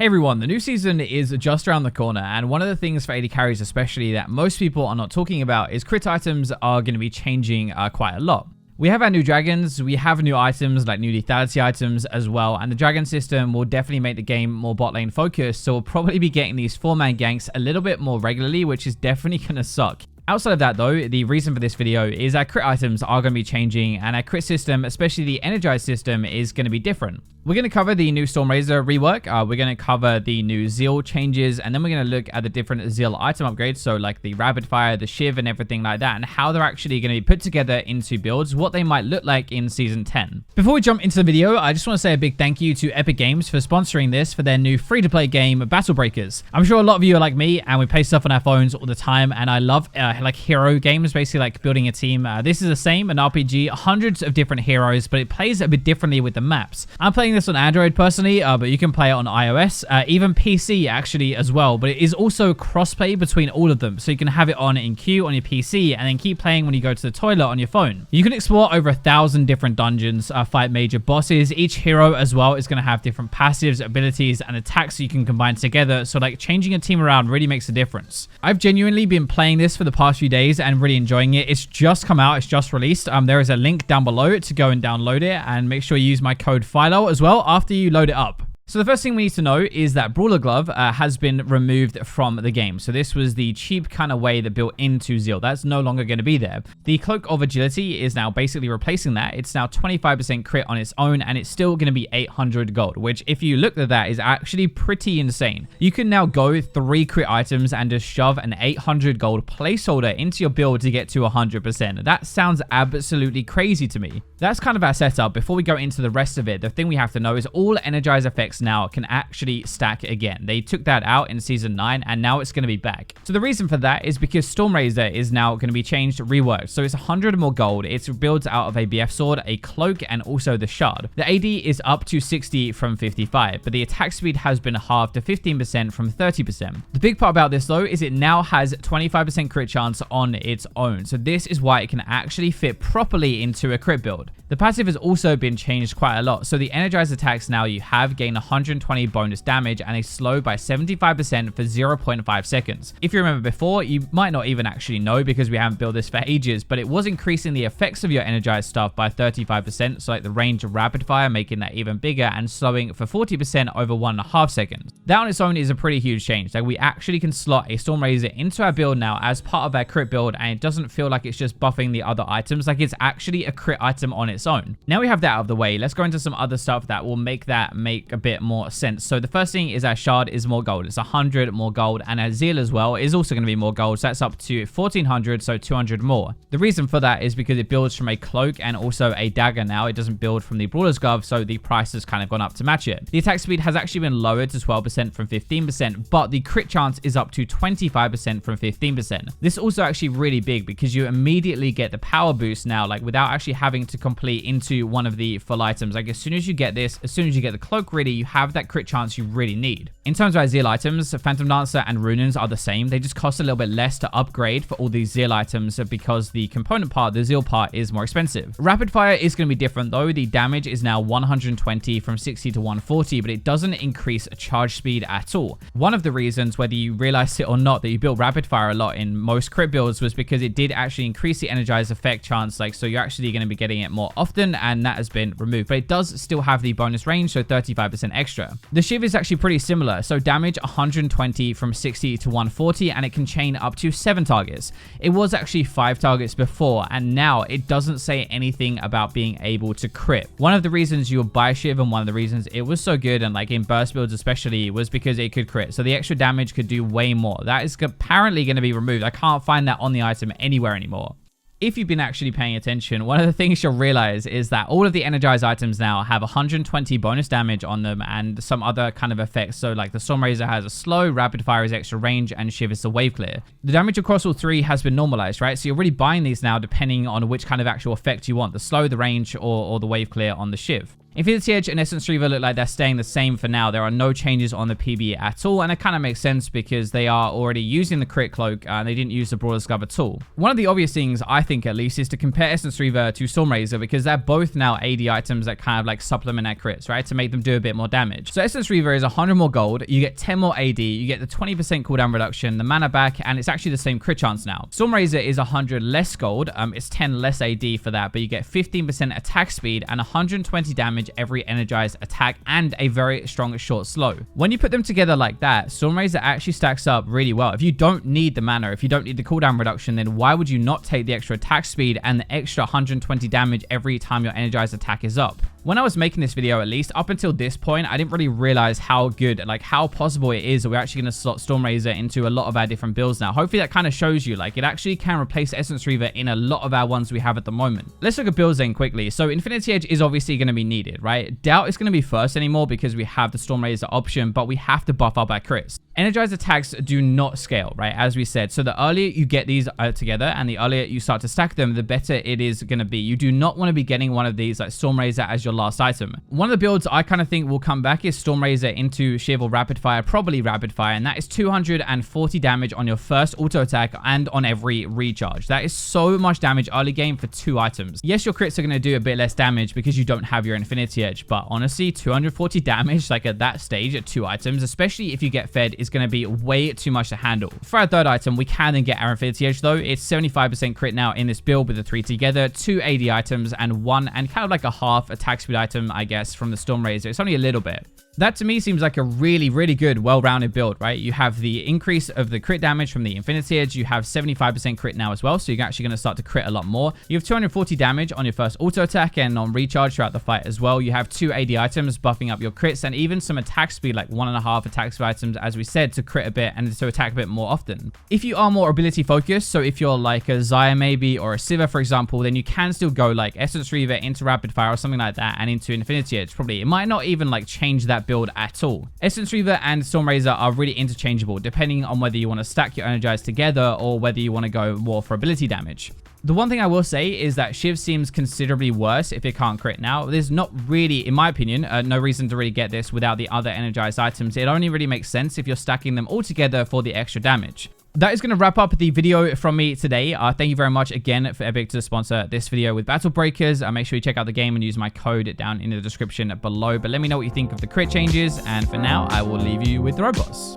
Hey everyone, the new season is just around the corner, and one of the things for AD carries especially that most people are not talking about is crit items are going to be changing quite a lot. We have our new dragons, we have new items like new lethality items as well, and the dragon system will definitely make the game more bot lane focused, so we'll probably be getting these 4-man ganks a little bit more regularly, which is definitely going to suck. Outside of that though, the reason for this video is our crit items are going to be changing, and our crit system, especially the energized system, is going to be different. We're going to cover the new Stormrazor rework, we're going to cover the new Zeal changes, and then we're going to look at the different Zeal item upgrades, so like the rapid fire, the shiv, and everything like that, and how they're actually going to be put together into builds, what they might look like in Season 10. Before we jump into the video, I just want to say a big thank you to Epic Games for sponsoring this for their new free-to-play game, Battle Breakers. I'm sure a lot of you are like me, and we play stuff on our phones all the time, and I love like hero games, basically like building a team. This is the same, an RPG, hundreds of different heroes, but it plays a bit differently with the maps. I'm playing this on Android personally, but you can play it on iOS, even PC actually as well, but it is also crossplay between all of them, so you can have it on in queue on your PC and then keep playing when you go to the toilet on your phone. You can explore over 1,000 different dungeons, fight major bosses. Each hero as well is going to have different passives, abilities, and attacks you can combine together, so like changing a team around really makes a difference. I've genuinely been playing this for the past few days and really enjoying it. It's just come out, it's just released. There is a link down below to go and download it, and make sure you use my code PHILO as well after you load it up. So the first thing we need to know is that Brawler Glove has been removed from the game. So this was the cheap kind of way that built into Zeal. That's no longer going to be there. The Cloak of Agility is now basically replacing that. It's now 25% crit on its own, and it's still going to be 800 gold, which if you look at that is actually pretty insane. You can now go 3 crit items and just shove an 800 gold placeholder into your build to get to 100%. That sounds absolutely crazy to me. That's kind of our setup. Before we go into the rest of it, the thing we have to know is all energize effects now can actually stack again. They took that out in Season 9, and now it's going to be back. So the reason for that is because Stormrazor is now going to be changed, reworked. So it's 100 more gold. It builds out of a BF sword, a cloak, and also the shard. The AD is up to 60 from 55, but the attack speed has been halved to 15% from 30%. The big part about this though is it now has 25% crit chance on its own. So this is why it can actually fit properly into a crit build. The passive has also been changed quite a lot. So the energized attacks now you have gain 120 bonus damage, and they slow by 75% for 0.5 seconds. If you remember before, you might not even actually know because we haven't built this for ages, but it was increasing the effects of your energized stuff by 35%, so like the range of rapid fire, making that even bigger, and slowing for 40% over 1.5 seconds. That on its own is a pretty huge change. Like we actually can slot a Stormrazor into our build now as part of our crit build, and it doesn't feel like it's just buffing the other items, like it's actually a crit item on its own. Now we have that out of the way, let's go into some other stuff that will make that make a bit more sense. So the first thing is our shard is more gold. It's 100 more gold, and our Zeal as well is also going to be more gold. So that's up to 1400, so 200 more. The reason for that is because it builds from a cloak and also a dagger now. It doesn't build from the Brawler's Glove, so the price has kind of gone up to match it. The attack speed has actually been lowered to 12% from 15%, but the crit chance is up to 25% from 15%. This is also actually really big because you immediately get the power boost now, like without actually having to complete into one of the full items. Like as soon as you get this, as soon as you get the cloak ready, you have that crit chance you really need. In terms of our Zeal items, Phantom Dancer and Runins are the same. They just cost a little bit less to upgrade for all these Zeal items because the component part, the Zeal part, is more expensive. Rapid fire is going to be different though. The damage is now 120 from 60 to 140, but it doesn't increase charge speed at all. One of the reasons, whether you realized it or not, that you built rapid fire a lot in most crit builds was because it did actually increase the energized effect chance, like so you're actually going to be getting it more often, and that has been removed, but it does still have the bonus range, so 35% extra. The shiv is actually pretty similar, so damage 120 from 60 to 140, and it can chain up to 7 targets. It was actually 5 targets before, and now it doesn't say anything about being able to crit. One of the reasons you would buy shiv, and one of the reasons it was so good, and like in burst builds especially, was because it could crit, so the extra damage could do way more. That is apparently going to be removed. I can't find that on the item anywhere anymore. If you've been actually paying attention, one of the things you'll realize is that all of the energized items now have 120 bonus damage on them and some other kind of effects. So like the Stormrazor has a slow, rapid fire is extra range, and shiv is the wave clear. The damage across all three has been normalized, right? So you're really buying these now depending on which kind of actual effect you want, the slow, the range, or the wave clear on the shiv. Infinity Edge and Essence Reaver look like they're staying the same for now. There are no changes on the PB at all, and it kind of makes sense because they are already using the crit cloak and they didn't use the Brawler's Glove at all. One of the obvious things, I think at least, is to compare Essence Reaver to Stormrazor because they're both now AD items that kind of like supplement their crits, right? To make them do a bit more damage. So Essence Reaver is 100 more gold, you get 10 more AD, you get the 20% cooldown reduction, the mana back, and it's actually the same crit chance now. Stormrazor is 100 less gold, it's 10 less AD for that, but you get 15% attack speed and 120 damage every energized attack and a very strong short slow. When you put them together like that, Stormrazor actually stacks up really well. If you don't need the mana, if you don't need the cooldown reduction, then why would you not take the extra attack speed and the extra 120 damage every time your energized attack is up? When I was making this video, at least up until this point, I didn't really realize how good, like how possible it is that we're actually going to slot Stormrazor into a lot of our different builds now. Hopefully that kind of shows you, like, it actually can replace Essence Reaver in a lot of our ones we have at the moment. Let's look at builds then quickly. So Infinity Edge is obviously going to be needed, right? Doubt is going to be first anymore because we have the Stormrazor option, but we have to buff up our crits. Energized attacks do not scale, right? As we said. So the earlier you get these together and the earlier you start to stack them, the better it is going to be. You do not want to be getting one of these like Stormrazor as your last item. One of the builds I kind of think will come back is Stormrazor into Shield or Rapid Fire, probably Rapid Fire, and that is 240 damage on your first auto attack and on every recharge. That is so much damage early game for 2 items. Yes, your crits are going to do a bit less damage because you don't have your Infinity Edge, but honestly, 240 damage like at that stage at 2 items, especially if you get fed, is going to be way too much to handle. For our third item, we can then get our Infinity Edge though. It's 75% crit now in this build with the 3 together, 2 AD items and 1 and kind of like a half attack speed item, I guess, from the Stormrazor. It's only a little bit. That to me seems like a really, really good, well-rounded build, right? You have the increase of the crit damage from the Infinity Edge. You have 75% crit now as well, so you're actually going to start to crit a lot more. You have 240 damage on your first auto attack and on recharge throughout the fight as well. You have 2 AD items buffing up your crits and even some attack speed, like 1.5 attack speed items, as we said, to crit a bit and to attack a bit more often. If you are more ability focused, so if you're like a Xayah maybe or a Sivir, for example, then you can still go like Essence Reaver into Rapid Fire or something like that and into Infinity Edge. Probably it might not even like change that build at all. Essence Reaver and Stormrazor are really interchangeable depending on whether you want to stack your energized together or whether you want to go more for ability damage. The one thing I will say is that Shiv seems considerably worse if it can't crit now. There's not really, in my opinion, no reason to really get this without the other energized items. It only really makes sense if you're stacking them all together for the extra damage. That is going to wrap up the video from me today. Thank you very much again for Epic to sponsor this video with Battle Breakers. Make sure you check out the game and use my code down in the description below. But let me know what you think of the crit changes. And for now, I will leave you with the robots.